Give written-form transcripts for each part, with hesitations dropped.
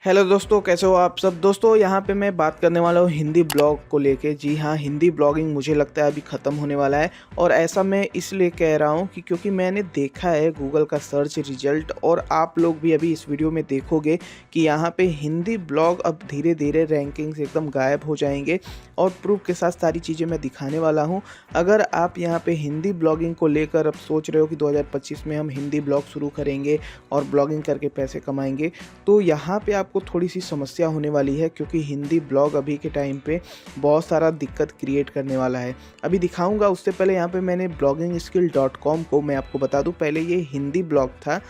Hello दोस्तों, कैसे हो आप सब। दोस्तों यहाँ पे मैं बात करने वाला हूँ हिंदी ब्लॉग को लेके। जी हाँ, हिंदी ब्लॉगिंग मुझे लगता है अभी ख़त्म होने वाला है। और ऐसा मैं इसलिए कह रहा हूँ कि क्योंकि मैंने देखा है गूगल का सर्च रिजल्ट, और आप लोग भी अभी इस वीडियो में देखोगे कि यहाँ पे हिंदी ब्लॉग अब धीरे धीरे रैंकिंग से एकदम गायब हो जाएंगे। और प्रूफ के साथ सारी चीज़ें मैं दिखाने वाला हूँ। अगर आप यहाँ पे हिंदी ब्लॉगिंग को लेकर अब सोच रहे हो कि 2025 में हम हिंदी ब्लॉग शुरू करेंगे और ब्लॉगिंग करके पैसे कमाएंगे, तो यहाँ पे आपको थोड़ी सी समस्या होने वाली है, क्योंकि हिंदी ब्लॉग अभी के टाइम पे बहुत सारा दिक्कत क्रिएट करने वाला है। अभी दिखाऊंगा, उससे पहले यहाँ पे मैंने bloggingskill.com को मैं आपको बता दूं, पहले ये हिंदी ब्लॉग था।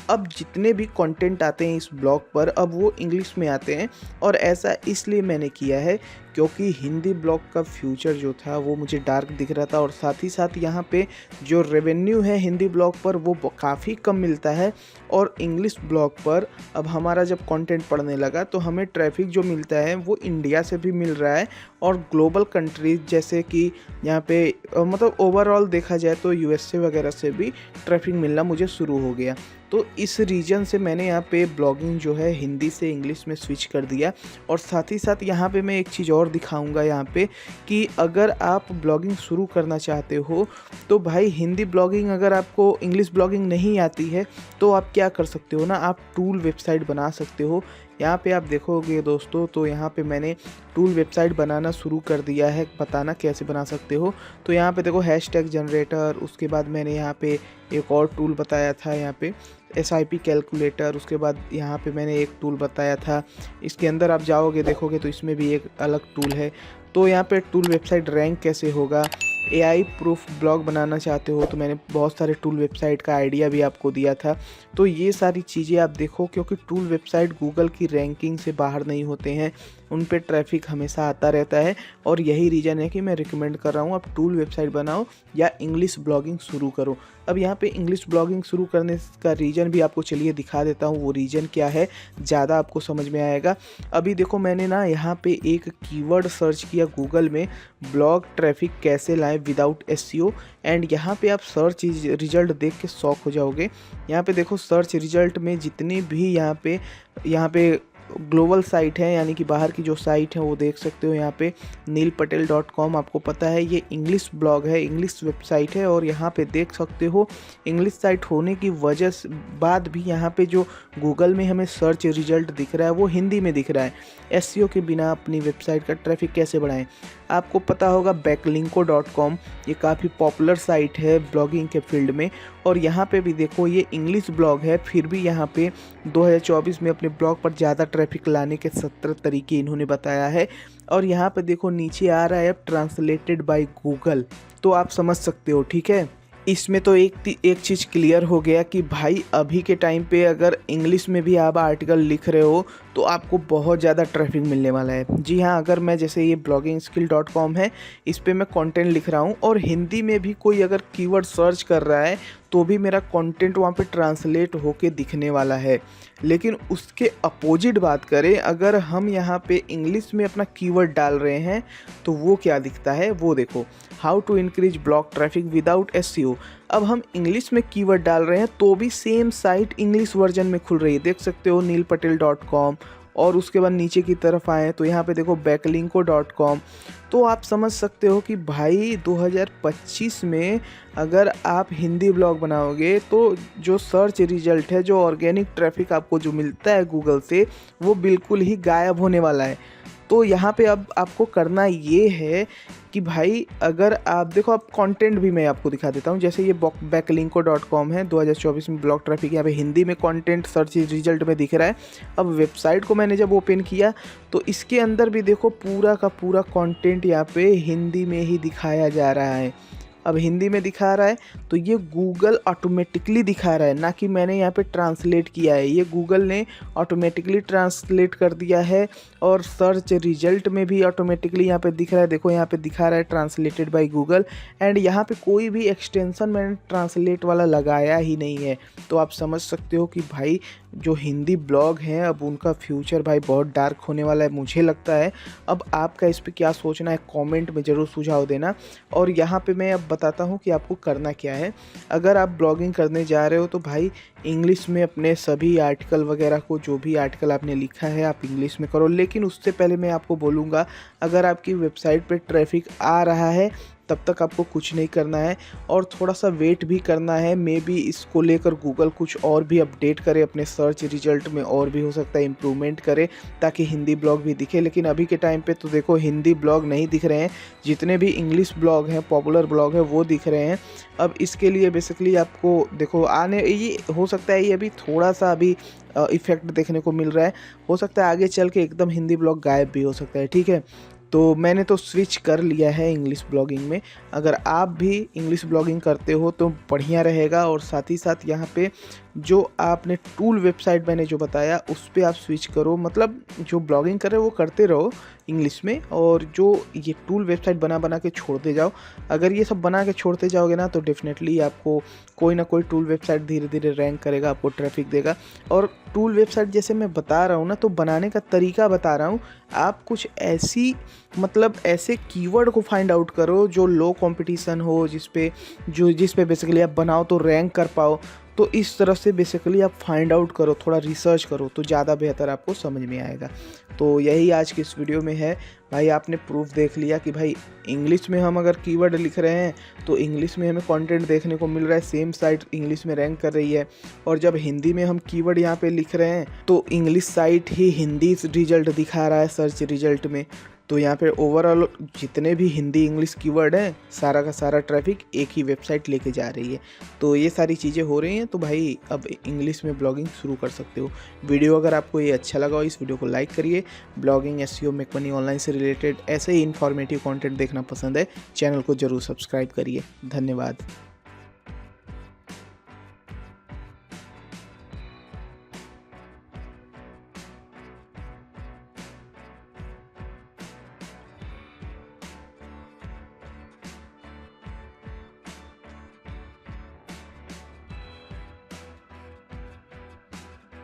अब जितने भी कंटेंट आते हैं इस ब्लॉग पर अब वो इंग्लिश में आते हैं। और ऐसा इसलिए मैंने किया है क्योंकि हिंदी ब्लॉग का फ्यूचर जो था वो मुझे डार्क दिख रहा था, और साथ ही साथ यहाँ पे जो रेवेन्यू है हिंदी ब्लॉग पर वो काफ़ी कम मिलता है। और इंग्लिश ब्लॉग पर अब हमारा जब कंटेंट पढ़ने लगा तो हमें ट्रैफिक जो मिलता है वो इंडिया से भी मिल रहा है, और ग्लोबल कंट्रीज जैसे कि यहाँ पे मतलब ओवरऑल देखा जाए तो यूएसए वगैरह से भी ट्रैफिक मिलना मुझे शुरू हो गया। तो इस रीजन से मैंने यहाँ पे ब्लॉगिंग जो है हिंदी से इंग्लिश में स्विच कर दिया। और साथ ही साथ यहाँ पे मैं एक चीज़ और दिखाऊंगा यहाँ पे कि अगर आप ब्लॉगिंग शुरू करना चाहते हो तो भाई हिंदी ब्लॉगिंग, अगर आपको इंग्लिश ब्लॉगिंग नहीं आती है तो आप क्या कर सकते हो ना, आप टूल वेबसाइट बना सकते हो। यहाँ पे आप देखोगे दोस्तों, तो यहाँ पे मैंने टूल वेबसाइट बनाना शुरू कर दिया है। बताना कैसे बना सकते हो, तो यहाँ पे देखो हैशटैग जनरेटर, उसके बाद मैंने यहाँ पे एक और टूल बताया था यहाँ पे SIP कैलकुलेटर, उसके बाद यहाँ पे मैंने एक टूल बताया था। इसके अंदर आप जाओगे देखोगे तो इसमें भी एक अलग टूल है। तो यहाँ पे टूल वेबसाइट रैंक कैसे होगा, AI प्रूफ ब्लॉग बनाना चाहते हो तो मैंने बहुत सारे टूल वेबसाइट का आइडिया भी आपको दिया था। तो ये सारी चीज़ें आप देखो, क्योंकि टूल वेबसाइट गूगल की रैंकिंग से बाहर नहीं होते हैं, उन पे ट्रैफिक हमेशा आता रहता है। और यही रीज़न है कि मैं रिकमेंड कर रहा हूँ आप टूल वेबसाइट बनाओ या इंग्लिश ब्लॉगिंग शुरू करो। अब यहाँ पे इंग्लिश ब्लॉगिंग शुरू करने का रीज़न भी आपको चलिए दिखा देता हूँ, वो रीज़न क्या है, ज़्यादा आपको समझ में आएगा। अभी देखो मैंने ना यहाँ पे एक कीवर्ड सर्च किया गूगल में, ब्लॉग ट्रैफिक कैसे लाएं विदाउट SEO। एंड यहाँ पे आप सर्च रिजल्ट देख के शॉक हो जाओगे। यहाँ पे देखो सर्च रिजल्ट में जितनी भी यहाँ पे ग्लोबल साइट है, यानी कि बाहर की जो साइट है वो देख सकते हो। यहाँ पे neelpatel.com, आपको पता है ये इंग्लिश ब्लॉग है, इंग्लिश वेबसाइट है। और यहाँ पे देख सकते हो इंग्लिश साइट होने की वजह से बाद भी यहाँ पे जो गूगल में हमें सर्च रिजल्ट दिख रहा है वो हिंदी में दिख रहा है। SEO के बिना अपनी वेबसाइट का ट्रैफिक कैसे बढ़ाएं। आपको पता होगा backlinko.com, ये काफ़ी पॉपुलर साइट है ब्लॉगिंग के फील्ड में। और यहाँ पे भी देखो ये इंग्लिश ब्लॉग है, फिर भी यहाँ पे 2024 में अपने ब्लॉग पर ज़्यादा ट्रैफिक लाने के 17 तरीके इन्होंने बताया है। और यहाँ पे देखो नीचे आ रहा है ट्रांसलेटेड बाय गूगल, तो आप समझ सकते हो। ठीक है, इसमें तो एक चीज़ क्लियर हो गया कि भाई अभी के टाइम पे अगर इंग्लिश में भी आप आर्टिकल लिख रहे हो तो आपको बहुत ज़्यादा ट्रैफिक मिलने वाला है। जी हाँ, अगर मैं जैसे ये bloggingskill.com है, इस पे मैं कंटेंट लिख रहा हूँ और हिंदी में भी कोई अगर कीवर्ड सर्च कर रहा है तो भी मेरा कंटेंट वहाँ पे ट्रांसलेट होके दिखने वाला है। लेकिन उसके अपोजिट बात करें, अगर हम यहाँ पे इंग्लिश में अपना कीवर्ड डाल रहे हैं तो वो क्या दिखता है, वो देखो, how to increase blog traffic without SEO। अब हम इंग्लिश में कीवर्ड डाल रहे हैं तो भी सेम साइट इंग्लिश वर्जन में खुल रही है, देख सकते हो neelpatel.com। और उसके बाद नीचे की तरफ आए तो यहाँ पे देखो backlinko.com। तो आप समझ सकते हो कि भाई 2025 में अगर आप हिंदी ब्लॉग बनाओगे तो जो सर्च रिजल्ट है, जो ऑर्गेनिक ट्रैफिक आपको जो मिलता है गूगल से, वो बिल्कुल ही गायब होने वाला है। तो यहाँ पे अब आपको करना ये है कि भाई अगर आप देखो, अब कंटेंट भी मैं आपको दिखा देता हूँ। जैसे ये backlinko.com है, 2024 में ब्लॉग ट्रैफिक, यहाँ पे हिंदी में कंटेंट सर्च रिजल्ट में दिख रहा है। अब वेबसाइट को मैंने जब ओपन किया तो इसके अंदर भी देखो पूरा का पूरा कंटेंट यहाँ पे हिंदी में ही दिखाया जा रहा है। अब हिंदी में दिखा रहा है तो ये गूगल ऑटोमेटिकली दिखा रहा है, ना कि मैंने यहाँ पे ट्रांसलेट किया है, ये गूगल ने ऑटोमेटिकली ट्रांसलेट कर दिया है। और सर्च रिजल्ट में भी ऑटोमेटिकली यहाँ पे दिख रहा है, देखो यहाँ पे दिखा रहा है ट्रांसलेटेड बाय गूगल। एंड यहाँ पे कोई भी एक्सटेंशन मैंने ट्रांसलेट वाला लगाया ही नहीं है। तो आप समझ सकते हो कि भाई जो हिंदी ब्लॉग हैं अब उनका फ्यूचर भाई बहुत डार्क होने वाला है, मुझे लगता है। अब आपका इस पर क्या सोचना है कमेंट में ज़रूर सुझाव देना। और यहाँ पे मैं अब बताता हूँ कि आपको करना क्या है। अगर आप ब्लॉगिंग करने जा रहे हो तो भाई इंग्लिश में अपने सभी आर्टिकल वगैरह को, जो भी आर्टिकल आपने लिखा है आप इंग्लिश में करो। लेकिन उससे पहले मैं आपको बोलूँगा, अगर आपकी वेबसाइट पे ट्रैफिक आ रहा है तब तक आपको कुछ नहीं करना है और थोड़ा सा वेट भी करना है। मे बी इसको लेकर गूगल कुछ और भी अपडेट करे अपने सर्च रिजल्ट में, और भी हो सकता है इम्प्रूवमेंट करे ताकि हिंदी ब्लॉग भी दिखे। लेकिन अभी के टाइम पे तो देखो हिंदी ब्लॉग नहीं दिख रहे हैं, जितने भी इंग्लिश ब्लॉग हैं, पॉपुलर ब्लॉग है, वो दिख रहे हैं। अब इसके लिए बेसिकली आपको देखो आने, ये हो सकता है ये अभी थोड़ा सा अभी इफ़ेक्ट देखने को मिल रहा है, हो सकता है आगे चल के एकदम हिंदी ब्लॉग गायब भी हो सकता है। ठीक है, तो मैंने तो स्विच कर लिया है इंग्लिश ब्लॉगिंग में। अगर आप भी इंग्लिश ब्लॉगिंग करते हो तो बढ़िया रहेगा। और साथ ही साथ यहाँ पे जो आपने टूल वेबसाइट मैंने जो बताया उस पर आप स्विच करो, मतलब जो ब्लॉगिंग कर रहे हो वो करते रहो इंग्लिश में, और जो ये टूल वेबसाइट बना के छोड़ते जाओ। अगर ये सब बना के छोड़ते जाओगे ना तो डेफिनेटली आपको कोई ना कोई टूल वेबसाइट धीरे धीरे रैंक करेगा, आपको ट्रैफिक देगा। और टूल वेबसाइट जैसे मैं बता रहा हूँ ना, तो बनाने का तरीका बता रहा हूँ। आप कुछ ऐसी मतलब ऐसे कीवर्ड को फाइंड आउट करो जो लो कंपटीशन हो, जिस पे बेसिकली आप बनाओ तो रैंक कर पाओ। तो इस तरह से बेसिकली आप फाइंड आउट करो, थोड़ा रिसर्च करो तो ज़्यादा बेहतर आपको समझ में आएगा। तो यही आज की इस वीडियो में है भाई। आपने प्रूफ देख लिया कि भाई इंग्लिश में हम अगर कीवर्ड लिख रहे हैं तो इंग्लिश में हमें कंटेंट देखने को मिल रहा है, सेम साइट इंग्लिश में रैंक कर रही है। और जब हिंदी में हम कीवर्ड यहाँ पे लिख रहे हैं तो इंग्लिश साइट ही हिंदी रिजल्ट दिखा रहा है सर्च रिजल्ट में। तो यहाँ पे ओवरऑल जितने भी हिंदी इंग्लिश कीवर्ड हैं, सारा का सारा ट्रैफिक एक ही वेबसाइट लेके जा रही है। तो ये सारी चीज़ें हो रही हैं, तो भाई अब इंग्लिश में ब्लॉगिंग शुरू कर सकते हो। वीडियो अगर आपको ये अच्छा लगा हो, इस वीडियो को लाइक करिए। Blogging, SEO, make money online से रिलेटेड ऐसे ही इन्फॉर्मेटिव कंटेंट देखना पसंद है, चैनल को ज़रूर सब्सक्राइब करिए। धन्यवाद।